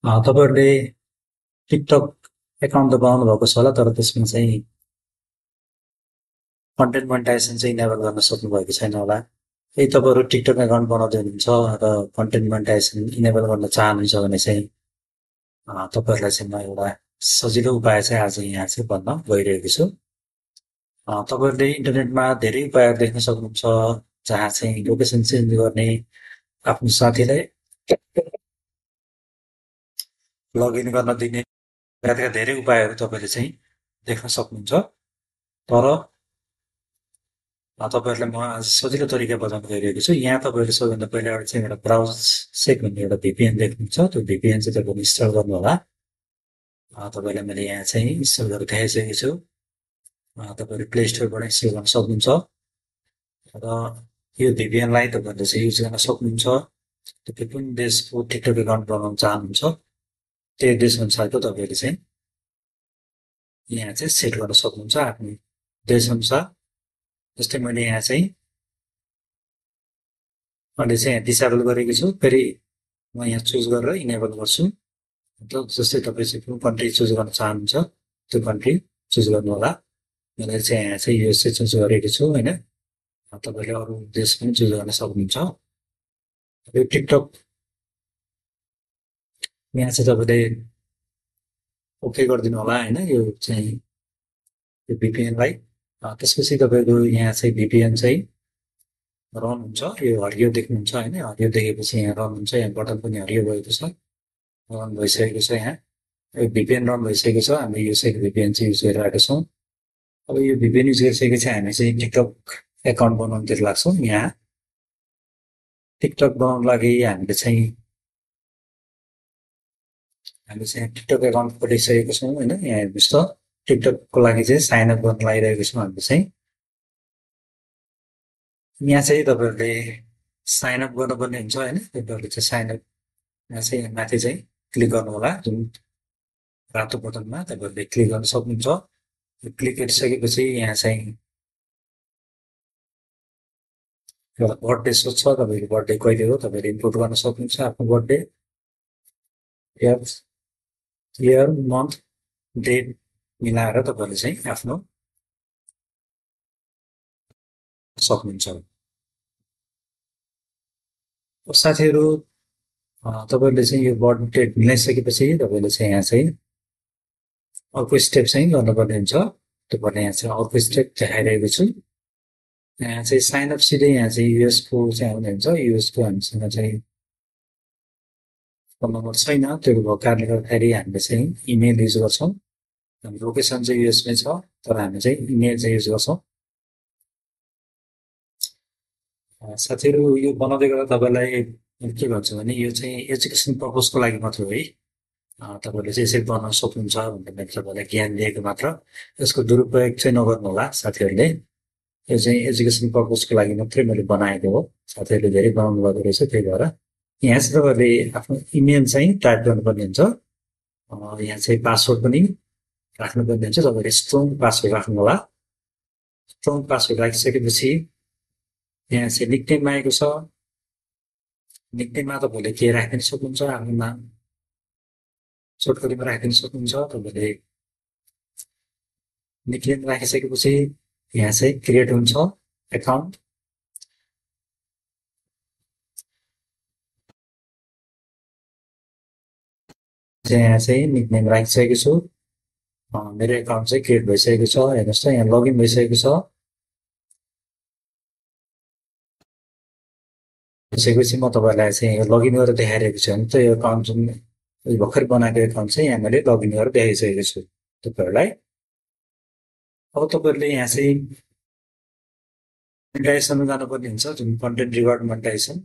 तपाईँहरूले TikTok account त बनाउनु भएको छ होला, तर त्यसमा चाहिँ कन्टेन्ट मोनेटाइजेसन चाहिँ इनेबल गर्न सक्नुभएको छैन होला। यदि तपाईँहरू टिकटक एकाउन्ट बनाउँदै हुनुहुन्छ र कन्टेन्ट मोनेटाइजेसन इनेबल गर्न चाहनुहुन्छ भने चाहिँ तपाईँहरूलाई चाहिँ म एउटा सजिलो उपाय चाहिँ आज यहाँ चाहिँ भन्न गइरहेको छु। तपाईँहरूले इन्टरनेटमा धेरै उपायहरू देख्न सक्नुहुन्छ, जहाँ चाहिँ लोकेसन चेन्ज गर्ने, आफ्नो साथीलाई लगइन गर्न दिने लगायतका धेरै उपायहरू तपाईँले चाहिँ देख्न सक्नुहुन्छ। तर तपाईँहरूलाई म आज सजिलो तरिका बताउन गइरहेको छु। यहाँ तपाईँहरूले सबैभन्दा पहिला एउटा चाहिँ एउटा ब्राउज सेक भन्ने एउटा भिपिएन देख्नुहुन्छ। त्यो भिपिएन चाहिँ तपाईँले इन्स्टल गर्नु होला। तपाईँलाई मैले यहाँ चाहिँ इन्स्टल गरेर देखाइसकेको छु। तपाईँहरू प्ले स्टोरबाट इन्स्टल गर्न सक्नुहुन्छ र यो भिपिएनलाई तपाईँहरूले चाहिँ युज गर्न सक्नुहुन्छ। तपाईँ कुन देशको टिकटक एकाउन्ट बनाउन चाहनुहुन्छ त्यो देशअनुसारको तपाईँहरूले चाहिँ यहाँ चाहिँ सेट गर्न सक्नुहुन्छ आफ्नो देशअनुसार। जस्तै मैले यहाँ चाहिँ अहिले चाहिँ यहाँ डिसेबल गरेको छु। फेरि म यहाँ चुज गरेर इनेबल गर्छु। मतलब जस्तै तपाईँ चाहिँ कुन कन्ट्री चुज गर्न चाहनुहुन्छ त्यो कन्ट्री चुज गर्नु होला। मैले चाहिँ यहाँ चाहिँ युएसए चुज गरेको छु होइन। तपाईँले अरू देश पनि चुज गर्न सक्नुहुन्छ। यो टिकटक यहाँ चाहिँ तपाईँले ओके गरिदिनु होला होइन, यो चाहिँ यो भिपिएनलाई। त्यसपछि तपाईँको यहाँ चाहिँ भिपिएन चाहिँ रन हुन्छ। यो हरियो देख्नुहुन्छ होइन, हरियो देखेपछि यहाँ रन हुन्छ। यहाँ बटन पनि हरियो भएको छ, रन भइसकेको छ। यहाँ यो भिपिएन रन भइसकेको छ। हामी यो चाहिँ भिपिएन चाहिँ युज गरिरहेका छौँ। अब यो भिपिएन युज गरिसकेपछि हामी चाहिँ टिकटक एकाउन्ट बनाउनुतिर लाग्छौँ। यहाँ टिकटक बनाउनु लागि हामी चाहिँ टिकटक एकाउन्ट खोलिसकेको छौँ होइन। यहाँ हेर्नुहोस् त, टिकटकको लागि चाहिँ साइन अप गर्न लागिरहेको छौँ हामीले चाहिँ। यहाँ चाहिँ तपाईँहरूले साइन अप गर्नुपर्ने हुन्छ होइन। तपाईँहरूले चाहिँ साइन अप यहाँ चाहिँ माथि चाहिँ क्लिक गर्नु होला। जुन रातो बटनमा तपाईँहरूले क्लिक गर्न सक्नुहुन्छ। क्लिक गरिसकेपछि यहाँ चाहिँ एउटा बर्थडे सोध्छ, तपाईँको बर्थडे कहिले हो तपाईँले इनपुट गर्न सक्नुहुन्छ। आफ्नो birthday, year, year month date मिलाएर तपाईँहरूले चाहिँ आफ्नो सक्नुहुन्छ। साथीहरू, तपाईँहरूले चाहिँ यो बर्थ डेट मिलाइसकेपछि तपाईँले चाहिँ यहाँ चाहिँ अर्को स्टेप चाहिँ गर्नुपर्ने हुन्छ। तपाईँले यहाँ चाहिँ अर्को स्टेप देखाइरहेको छु। यहाँ चाहिँ साइन अप सिधै यहाँ चाहिँ युएसको चाहिँ आउने हुन्छ। युएसको हामीसँग चाहिँ फोन नम्बर छैन, त्यो भएको कारणले गर्दाखेरि हामीले चाहिँ इमेल युज गर्छौँ। हाम्रो लोकेसन चाहिँ युएसमै छ, तर हामी चाहिँ इमेल चाहिँ युज गर्छौँ। साथीहरू, यो बनाउँदै गर्दा तपाईँलाई के भन्छु भने यो चाहिँ एजुकेसन पर्पजको लागि मात्र हो है। तपाईँहरूले चाहिँ यसरी बनाउन सक्नुहुन्छ भनेर मैले तपाईँलाई ज्ञान दिएको मात्र। यसको दुरुपयोग चाहिँ नगर्नु होला साथीहरूले। यो चाहिँ एजुकेसन पर्पजको लागि मात्रै मैले बनाएको हो। साथीहरूले धेरै बनाउनु भएको रहेछ, त्यही भएर यहाँ चाहिँ तपाईँहरूले आफ्नो इमेल चाहिँ टाइप गर्नुपर्ने हुन्छ। यहाँ चाहिँ पासवर्ड पनि राख्नुपर्ने हुन्छ। तपाईँले स्ट्रङ पासवर्ड राख्नु होला। स्ट्रङ पासवर्ड राखिसकेपछि यहाँ चाहिँ निकनेम आएको छ। निकनेममा तपाईँले के राखिदिन सक्नुहुन्छ, आफ्नो नाम छोटकरीमा राखिदिन सक्नुहुन्छ। तपाईँले निकनेम राखिसकेपछि यहाँ चाहिँ क्रिएट हुन्छ एकाउन्ट। यहाँ चाहिँ निकनेम राखिसकेको छु। मेरो एकाउन्ट चाहिँ क्रिएट भइसकेको छ। हेर्नुहोस् त, यहाँ लगइन भइसकेको छ। त्यसपछि म तपाईँलाई चाहिँ लगइन गरेर देखाइरहेको छु भने त यो एकाउन्ट जुन भर्खर बनाएको एकाउन्ट चाहिँ यहाँ मैले लगइन गरेर देखाइसकेको छु तपाईँहरूलाई। अब तपाईँहरूले यहाँ चाहिँ मोनेटाइजेसनमा जानुपर्ने हुन्छ, जुन कन्टेन्ट रिवार्ड मोनेटाइजेसन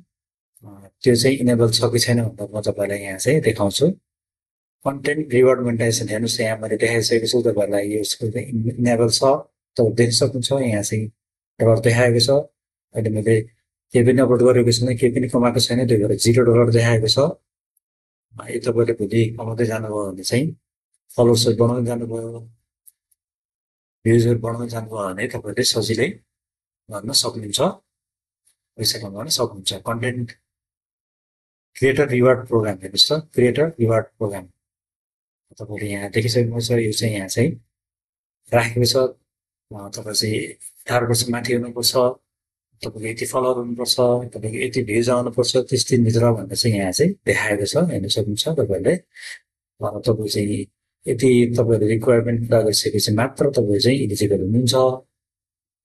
त्यो चाहिँ इनेबल छ कि छैन भनेर म तपाईँलाई यहाँ चाहिँ देखाउँछु। कन्टेन्ट रिवार्ड मोनेटाइजेसन हेर्नुहोस्, यहाँ मैले देखाइसकेको छु तपाईँहरूलाई। यसको चाहिँ इनेबल छ, तपाईँ देख्न सक्नुहुन्छ। यहाँ चाहिँ डलर देखाएको छ। अहिले मैले केही पनि अपलोड गरेको छैन, केही पनि कमाएको छैन, त्यही भएर $0 देखाएको छ। यो तपाईँले भोलि कमाउँदै जानुभयो भने चाहिँ फलोवर्सहरू बनाउँदै जानुभयो, भ्युजहरू बढाउँदै जानुभयो भने तपाईँले सजिलै गर्न सक्नुहुन्छ, पैसा कमाउन सक्नुहुन्छ। कन्टेन्ट क्रिएटर रिवार्ड प्रोग्राम हेर्नुहोस् त, क्रिएटर रिवार्ड प्रोग्राम तपाईँले यहाँ देखिसक्नु छ। यो चाहिँ यहाँ चाहिँ राखेको छ। तपाईँ चाहिँ 18 वर्ष माथि हुनुपर्छ, तपाईँको यति फलोवर हुनुपर्छ, तपाईँको यति भ्युज आउनुपर्छ त्यस दिनभित्र भनेर चाहिँ यहाँ चाहिँ देखाएको छ, हेर्न सक्नुहुन्छ तपाईँहरूले। तपाईँ चाहिँ यति तपाईँहरूले रिक्वायरमेन्ट पुरा गरिसकेपछि मात्र तपाईँ चाहिँ इलिजिबल हुनुहुन्छ,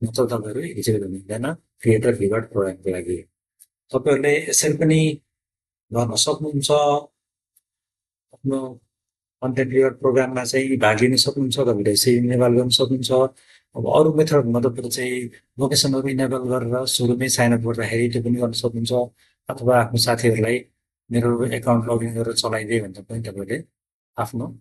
नत्र तपाईँहरू इलिजिबल हुनुहुँदैन क्रिएटर रिवार्ड प्रोग्रामको लागि। तपाईँहरूले यसरी पनि गर्न सक्नुहुन्छ। आफ्नो कन्टेन्ट क्रिएटर प्रोग्राममा चाहिँ भाग लिन सक्नुहुन्छ। तपाईँले यसरी इनेबल गर्न सक्नुहुन्छ। अब अरू मेथडमा तपाईँले चाहिँ लोकेसनहरू इनेबल गरेर सुरुमै साइनअप गर्दाखेरि त्यो पनि गर्न सक्नुहुन्छ, अथवा आफ्नो साथीहरूलाई मेरो एकाउन्ट लगइन गरेर चलाइदिए भन्दा पनि तपाईँले आफ्नो